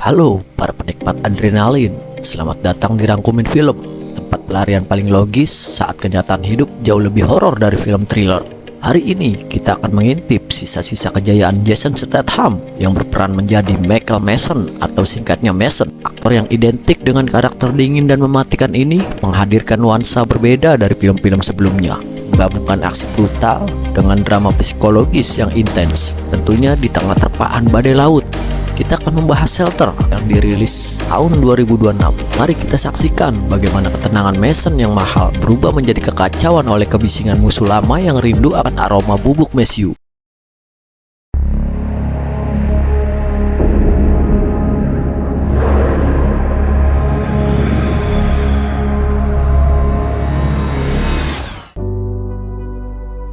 Halo para penikmat adrenalin, selamat datang di Rangkumin Film, tempat pelarian paling logis saat kenyataan hidup jauh lebih horor dari film thriller. Hari ini kita akan mengintip sisa-sisa kejayaan Jason Statham yang berperan menjadi Michael Mason atau singkatnya Mason. Aktor yang identik dengan karakter dingin dan mematikan ini menghadirkan nuansa berbeda dari film-film sebelumnya, menggabungkan aksi brutal dengan drama psikologis yang intens, tentunya di tengah terpaan badai laut. Kita akan membahas Shelter yang dirilis tahun 2026. Mari kita saksikan bagaimana ketenangan Mason yang mahal berubah menjadi kekacauan oleh kebisingan musuh lama yang rindu akan aroma bubuk mesiu.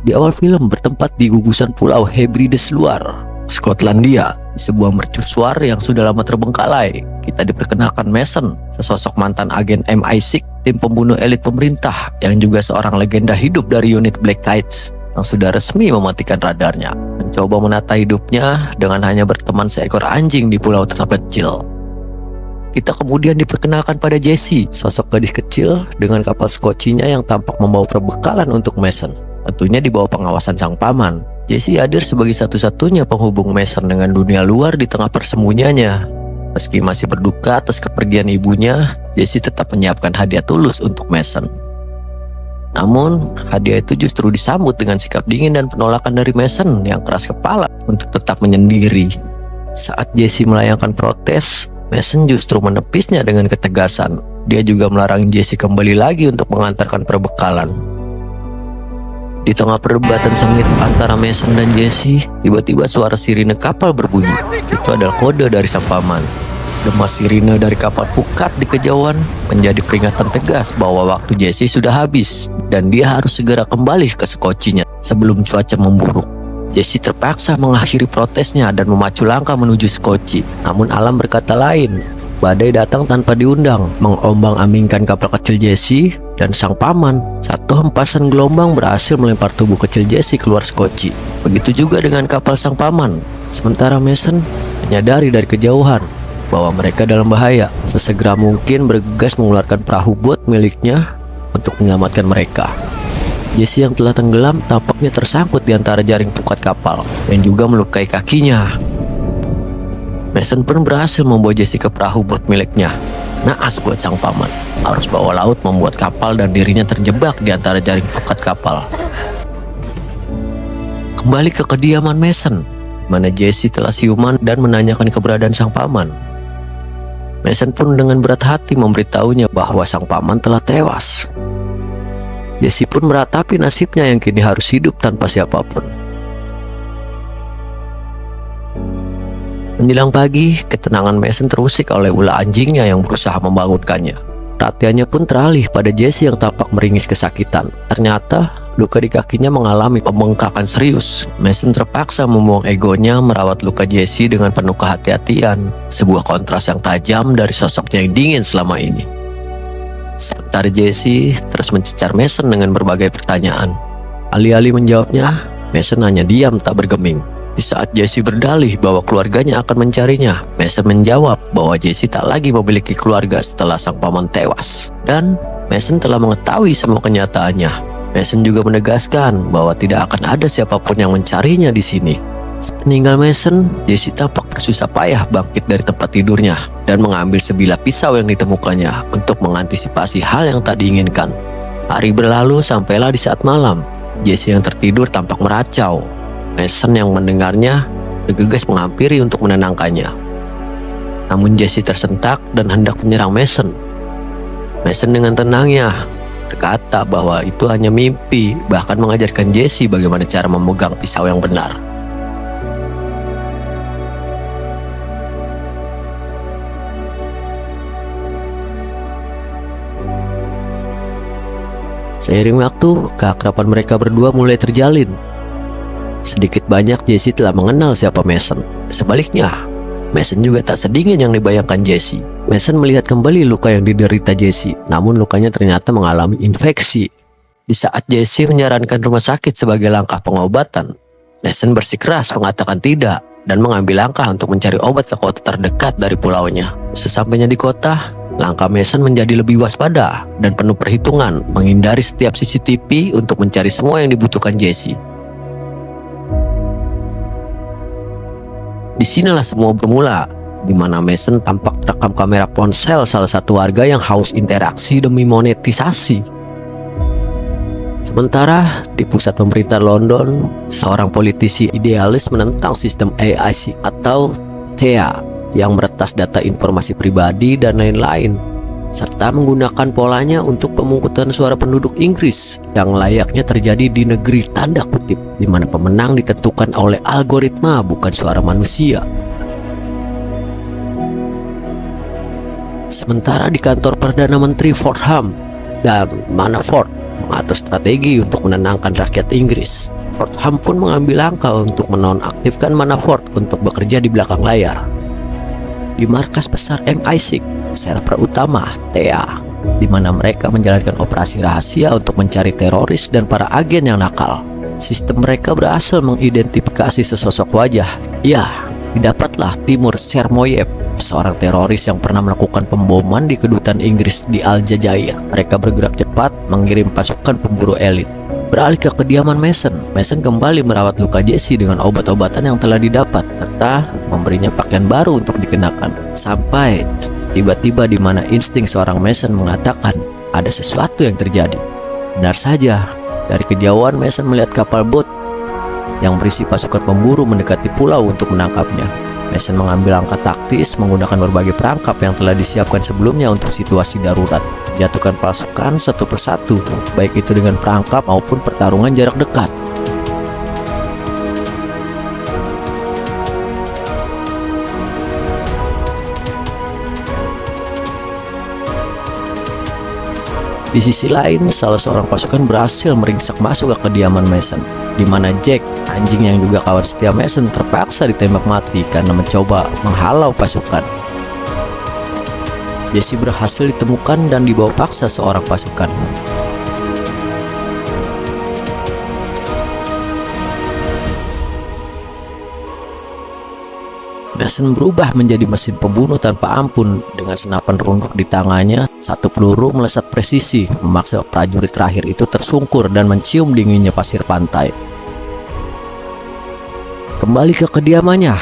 Di awal film bertempat di gugusan Pulau Hebrides luar, Skotlandia. Di sebuah mercusuar yang sudah lama terbengkalai, kita diperkenalkan Mason, sesosok mantan agen MI6, tim pembunuh elit pemerintah yang juga seorang legenda hidup dari unit Black Tides yang sudah resmi mematikan radarnya, mencoba menata hidupnya dengan hanya berteman seekor anjing di pulau terpencil. Kita kemudian diperkenalkan pada Jessie, sosok gadis kecil dengan kapal skocinya yang tampak membawa perbekalan untuk Mason, tentunya di bawah pengawasan sang paman. Jessie hadir sebagai satu-satunya penghubung Mason dengan dunia luar di tengah persembunyiannya. Meski masih berduka atas kepergian ibunya, Jessie tetap menyiapkan hadiah tulus untuk Mason. Namun, hadiah itu justru disambut dengan sikap dingin dan penolakan dari Mason yang keras kepala untuk tetap menyendiri. Saat Jessie melayangkan protes, Mason justru menepisnya dengan ketegasan. Dia juga melarang Jessie kembali lagi untuk mengantarkan perbekalan. Di tengah perdebatan sengit antara Mason dan Jessie, tiba-tiba suara sirine kapal berbunyi. Itu adalah kode dari sang paman. Gema sirine dari kapal pukat di kejauhan menjadi peringatan tegas bahwa waktu Jessie sudah habis dan dia harus segera kembali ke skocinya sebelum cuaca memburuk. Jessie terpaksa mengakhiri protesnya dan memacu langkah menuju skoci. Namun alam berkata lain. Badai datang tanpa diundang, mengombang-ambingkan kapal kecil Jessie dan sang paman. Satu hempasan gelombang berhasil melempar tubuh kecil Jessie keluar skoci. Begitu juga dengan kapal sang paman. Sementara Mason menyadari dari kejauhan bahwa mereka dalam bahaya. Sesegera mungkin bergegas mengeluarkan perahu bot miliknya untuk menyelamatkan mereka. Jessie yang telah tenggelam tampaknya tersangkut di antara jaring pukat kapal yang juga melukai kakinya. Mason pun berhasil membawa Jessie ke perahu bot miliknya. Naas buat sang paman, arus bawah laut membuat kapal dan dirinya terjebak di antara jaring pukat kapal. Kembali ke kediaman Mason, mana Jessie telah siuman dan menanyakan keberadaan sang paman. Mason pun dengan berat hati memberitahunya bahwa sang paman telah tewas. Jessie pun meratapi nasibnya yang kini harus hidup tanpa siapapun. Menjelang pagi, ketenangan Mason terusik oleh ulah anjingnya yang berusaha membangunkannya. Perhatiannya pun teralih pada Jessie yang tampak meringis kesakitan. Ternyata, luka di kakinya mengalami pembengkakan serius. Mason terpaksa membuang egonya merawat luka Jessie dengan penuh kehati-hatian. Sebuah kontras yang tajam dari sosoknya yang dingin selama ini. Sementara Jessie terus mencecar Mason dengan berbagai pertanyaan. Alih-alih menjawabnya, Mason hanya diam tak bergeming. Di saat Jessie berdalih bahwa keluarganya akan mencarinya, Mason menjawab bahwa Jessie tak lagi memiliki keluarga setelah sang paman tewas. Dan Mason telah mengetahui semua kenyataannya. Mason juga menegaskan bahwa tidak akan ada siapapun yang mencarinya di sini. Sepeninggal Mason, Jessie tampak bersusah payah bangkit dari tempat tidurnya dan mengambil sebilah pisau yang ditemukannya untuk mengantisipasi hal yang tak diinginkan. Hari berlalu sampailah di saat malam. Jessie yang tertidur tampak meracau. Mason yang mendengarnya bergegas menghampiri untuk menenangkannya. Namun Jessie tersentak dan hendak menyerang Mason. Mason dengan tenangnya berkata bahwa itu hanya mimpi, bahkan mengajarkan Jessie bagaimana cara memegang pisau yang benar. Seiring waktu, keakraban mereka berdua mulai terjalin. Sedikit banyak Jessie telah mengenal siapa Mason. Sebaliknya, Mason juga tak sedingin yang dibayangkan Jessie. Mason melihat kembali luka yang diderita Jessie, namun lukanya ternyata mengalami infeksi. Di saat Jessie menyarankan rumah sakit sebagai langkah pengobatan, Mason bersikeras mengatakan tidak. dan mengambil langkah untuk mencari obat ke kota terdekat dari pulaunya. Sesampainya di kota, langkah Mason menjadi lebih waspada dan penuh perhitungan, menghindari setiap CCTV untuk mencari semua yang dibutuhkan Jesse. Disinilah semua bermula, di mana Mason tampak terekam kamera ponsel salah satu warga yang haus interaksi demi monetisasi. Sementara di pusat pemerintahan London, seorang politisi idealis menentang sistem AIC atau TEA yang meretas data informasi pribadi dan lain-lain, serta menggunakan polanya untuk pemungutan suara penduduk Inggris yang layaknya terjadi di negeri tanda kutip, di mana pemenang ditentukan oleh algoritma bukan suara manusia. Sementara di kantor Perdana Menteri Fordham dan Manafort mengatur strategi untuk menenangkan rakyat Inggris, Fordham pun mengambil langkah untuk menonaktifkan Manafort untuk bekerja di belakang layar. Di markas besar MI6, server utama TEA, di mana mereka menjalankan operasi rahasia untuk mencari teroris dan para agen yang nakal. Sistem mereka berhasil mengidentifikasi sesosok wajah. Ya, didapatlah Timur Sermoyev, seorang teroris yang pernah melakukan pemboman di kedutaan Inggris di Aljazair. Mereka bergerak cepat mengirim pasukan pemburu elit. Beralih ke kediaman Mason, Mason kembali merawat luka Jesse dengan obat-obatan yang telah didapat, serta memberinya pakaian baru untuk dikenakan. Sampai tiba-tiba di mana insting seorang Mason mengatakan ada sesuatu yang terjadi. Benar saja, dari kejauhan Mason melihat kapal boat yang berisi pasukan pemburu mendekati pulau untuk menangkapnya. Mason mengambil langkah taktis menggunakan berbagai perangkap yang telah disiapkan sebelumnya untuk situasi darurat. Jatuhkan pasukan satu persatu, baik itu dengan perangkap maupun pertarungan jarak dekat. Di sisi lain, salah seorang pasukan berhasil meringsek masuk ke kediaman Mason, di mana Jack, anjing yang juga kawan setia Mason, terpaksa ditembak mati karena mencoba menghalau pasukan. Jesse berhasil ditemukan dan dibawa paksa seorang pasukan. Mason berubah menjadi mesin pembunuh tanpa ampun. Dengan senapan runduk di tangannya, satu peluru melesat presisi, memaksa prajurit terakhir itu tersungkur dan mencium dinginnya pasir pantai. Kembali ke kediamannya,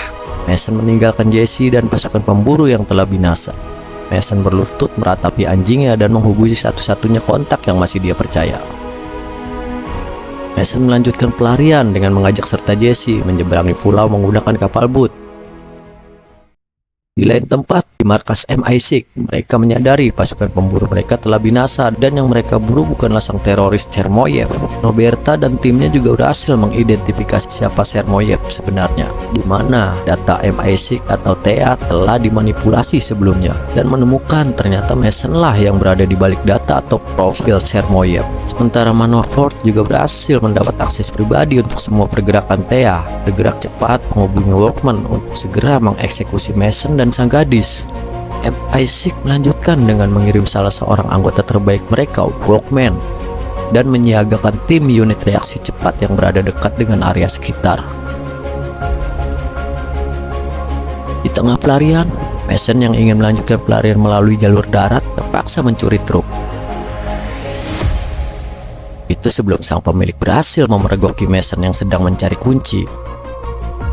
Mason meninggalkan Jesse dan pasukan pemburu yang telah binasa. Mason berlutut meratapi anjingnya dan menghubungi satu-satunya kontak yang masih dia percaya. Mason melanjutkan pelarian dengan mengajak serta Jesse menyeberangi pulau menggunakan kapal boat. Di lain tempat, di markas MI6, mereka menyadari pasukan pemburu mereka telah binasa dan yang mereka buru bukanlah sang teroris Sermoyev. Roberta dan timnya juga berhasil mengidentifikasi siapa Sermoyev sebenarnya, di mana data MI6 atau TEA telah dimanipulasi sebelumnya, dan menemukan ternyata Mason lah yang berada di balik data atau profil Sermoyev. Sementara Manafort juga berhasil mendapat akses pribadi untuk semua pergerakan TEA, bergerak cepat menghubungi Walkman untuk segera mengeksekusi Mason dan sang gadis. MI6 melanjutkan dengan mengirim salah seorang anggota terbaik mereka, Walkman, dan menyiagakan tim unit reaksi cepat yang berada dekat dengan area sekitar. Di tengah pelarian, Mason yang ingin melanjutkan pelarian melalui jalur darat terpaksa mencuri truk. Itu sebelum sang pemilik berhasil memergoki Mason yang sedang mencari kunci.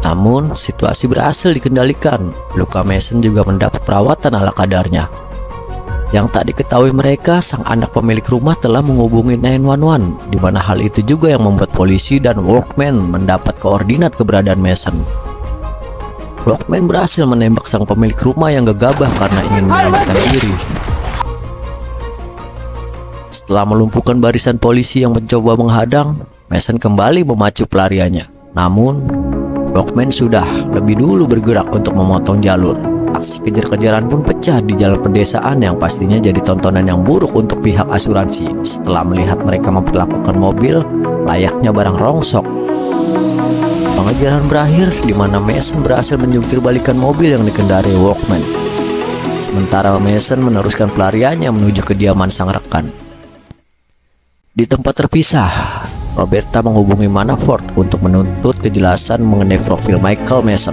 Namun, situasi berhasil dikendalikan. Luka Mason juga mendapat perawatan ala kadarnya. Yang tak diketahui mereka, sang anak pemilik rumah telah menghubungi 911, di mana hal itu juga yang membuat polisi dan Walkman mendapat koordinat keberadaan Mason. Walkman berhasil menembak sang pemilik rumah yang gegabah karena ingin menyelamatkan diri. Setelah melumpuhkan barisan polisi yang mencoba menghadang, Mason kembali memacu pelariannya. Namun, Walkman sudah lebih dulu bergerak untuk memotong jalur. Aksi kejar-kejaran pun pecah di jalan pedesaan yang pastinya jadi tontonan yang buruk untuk pihak asuransi setelah melihat mereka memperlakukan mobil layaknya barang rongsok. Pengejaran berakhir di mana Mason berhasil menjungkir balikan mobil yang dikendarai Walkman. Sementara Mason meneruskan pelariannya menuju kediaman sang rekan. Di tempat terpisah, Roberta menghubungi Manafort untuk menuntut kejelasan mengenai profil Michael Mason.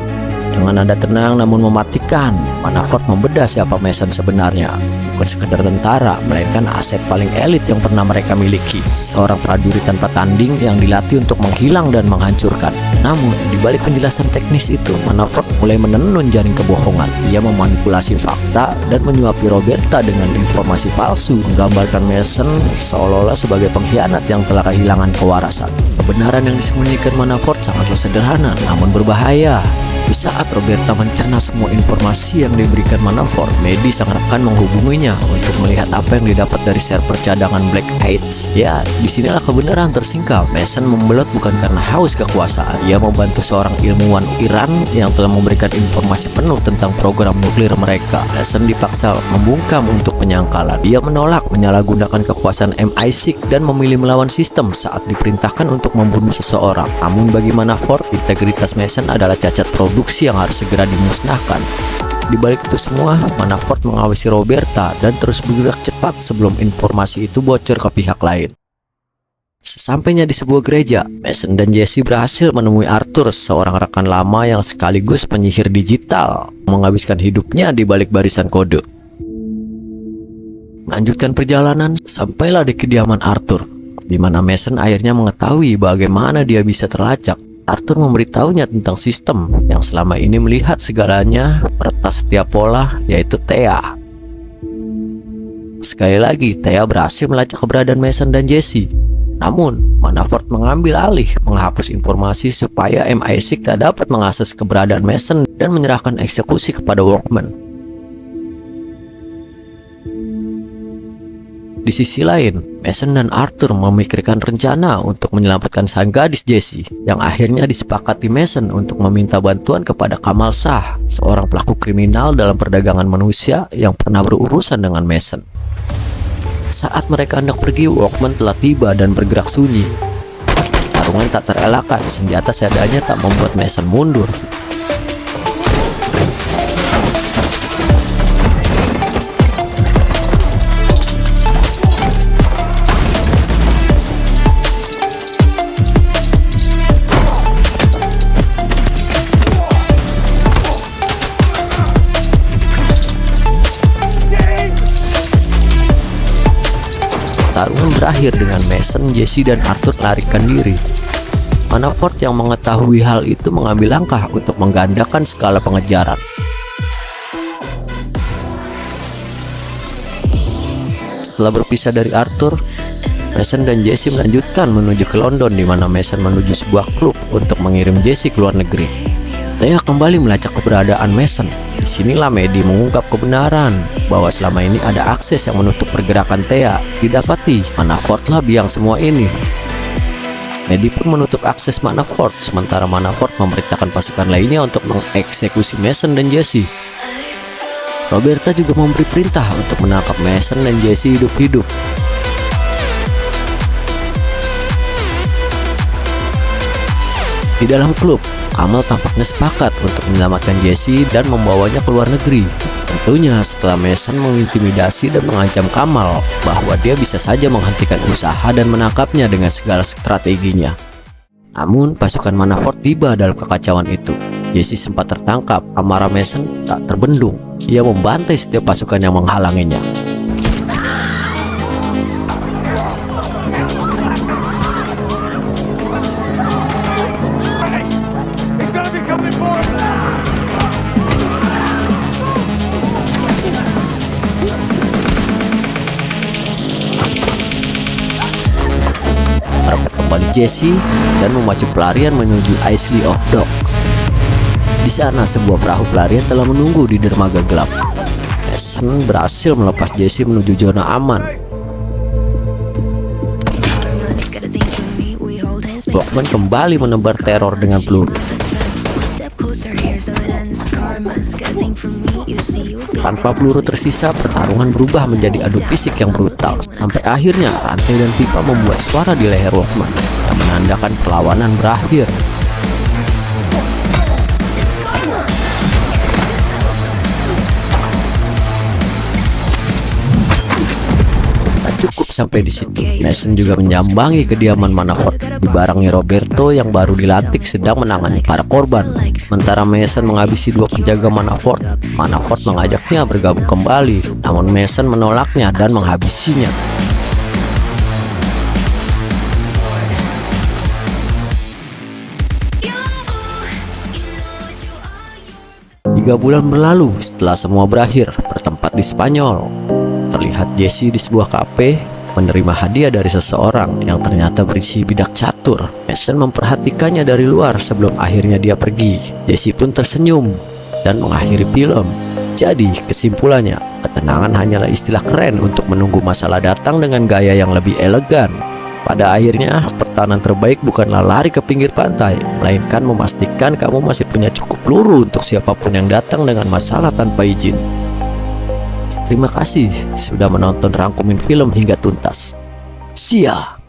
Dengan nada tenang namun mematikan, Manafort membedah siapa Mason sebenarnya. Bukan sekedar tentara, melainkan aset paling elit yang pernah mereka miliki. Seorang prajurit tanpa tanding yang dilatih untuk menghilang dan menghancurkan. Namun, di balik penjelasan teknis itu, Manafort mulai menenun jaring kebohongan. Ia memanipulasi fakta dan menyuapi Roberta dengan informasi palsu, menggambarkan Mason seolah-olah sebagai pengkhianat yang telah kehilangan kewarasan. Kebenaran yang disembunyikan Manafort sangatlah sederhana, namun berbahaya. Di saat Roberta mencerna semua informasi yang diberikan Manafort, Maddie sang rekan menghubunginya untuk melihat apa yang didapat dari server cadangan Black Heights. Ya, disinilah kebenaran tersingkap. Mason membelot bukan karena haus kekuasaan. Ia membantu seorang ilmuwan Iran yang telah memberikan informasi penuh tentang program nuklir mereka. Mason dipaksa membungkam untuk penyangkalan. Ia menolak menyalahgunakan kekuasaan MI6 dan memilih melawan sistem saat diperintahkan untuk membunuh seseorang. Namun bagi Manafort, integritas Mason adalah cacat produksi yang harus segera dimusnahkan. Di balik itu semua, Manafort mengawasi Roberta dan terus bergerak cepat sebelum informasi itu bocor ke pihak lain. Sesampainya di sebuah gereja, Mason dan Jesse berhasil menemui Arthur, seorang rekan lama yang sekaligus penyihir digital, menghabiskan hidupnya di balik barisan kode. Melanjutkan perjalanan, sampailah di kediaman Arthur, di mana Mason akhirnya mengetahui bagaimana dia bisa terlacak. Arthur memberitahunya tentang sistem yang selama ini melihat segalanya, meretas setiap pola, yaitu Thea. Sekali lagi, Thea berhasil melacak keberadaan Mason dan Jesse. Namun, Manafort mengambil alih, menghapus informasi supaya MI6 tak dapat mengakses keberadaan Mason dan menyerahkan eksekusi kepada Workman. Di sisi lain, Mason dan Arthur memikirkan rencana untuk menyelamatkan sang gadis Jesse, yang akhirnya disepakati Mason untuk meminta bantuan kepada Kamal Shah, seorang pelaku kriminal dalam perdagangan manusia yang pernah berurusan dengan Mason. Saat mereka hendak pergi, Workman telah tiba dan bergerak sunyi. Tarungan tak terelakkan, senjata seadanya tak membuat Mason mundur. Tarungan berakhir dengan Mason, Jesse, dan Arthur melarikan diri. Manafort yang mengetahui hal itu mengambil langkah untuk menggandakan skala pengejaran. Setelah berpisah dari Arthur, Mason dan Jesse melanjutkan menuju ke London, di mana Mason menuju sebuah klub untuk mengirim Jesse ke luar negeri. Thea kembali melacak keberadaan Mason. Disinilah Maddie mengungkap kebenaran bahwa selama ini ada akses yang menutup pergerakan Thea. Didapati Manafort lah biang semua ini. Maddie pun menutup akses Manafort, sementara Manafort memerintahkan pasukan lainnya untuk mengeksekusi Mason dan Jesse. Roberta juga memberi perintah untuk menangkap Mason dan Jesse hidup-hidup. Di dalam klub, Kamal tampaknya sepakat untuk menyelamatkan Jesse dan membawanya ke luar negeri. Tentunya setelah Mason mengintimidasi dan mengancam Kamal bahwa dia bisa saja menghentikan usaha dan menangkapnya dengan segala strateginya. Namun pasukan Manafort tiba dalam kekacauan itu. Jesse sempat tertangkap, amarah Mason tak terbendung. Ia membantai setiap pasukan yang menghalanginya. Kembali Jesse dan memacu pelarian menuju Isle of Dogs. Di sana sebuah perahu pelarian telah menunggu di dermaga gelap. Mason berhasil melepas Jesse menuju zona aman. Workman kembali menebar teror dengan peluru. Tanpa peluru tersisa, pertarungan berubah menjadi adu fisik yang brutal. Sampai akhirnya rantai dan pipa membuat suara di leher Workman yang menandakan perlawanan berakhir. Tak cukup sampai di situ. Mason juga menyambangi kediaman Manafort dibarengi Roberto yang baru dilantik sedang menangani para korban. Sementara Mason menghabisi 2 penjaga Manafort, Manafort mengajaknya bergabung kembali, namun Mason menolaknya dan menghabisinya. 3 bulan berlalu setelah semua berakhir, bertempat di Spanyol. Terlihat Jesse di sebuah kafe menerima hadiah dari seseorang yang ternyata berisi bidak catur. Mason memperhatikannya dari luar sebelum akhirnya dia pergi. Jesse pun tersenyum dan mengakhiri film. Jadi kesimpulannya, ketenangan hanyalah istilah keren untuk menunggu masalah datang dengan gaya yang lebih elegan. Pada akhirnya, pertahanan terbaik bukanlah lari ke pinggir pantai, melainkan memastikan kamu masih punya cukup peluru untuk siapapun yang datang dengan masalah tanpa izin. Terima kasih sudah menonton rangkumin film hingga tuntas. See ya!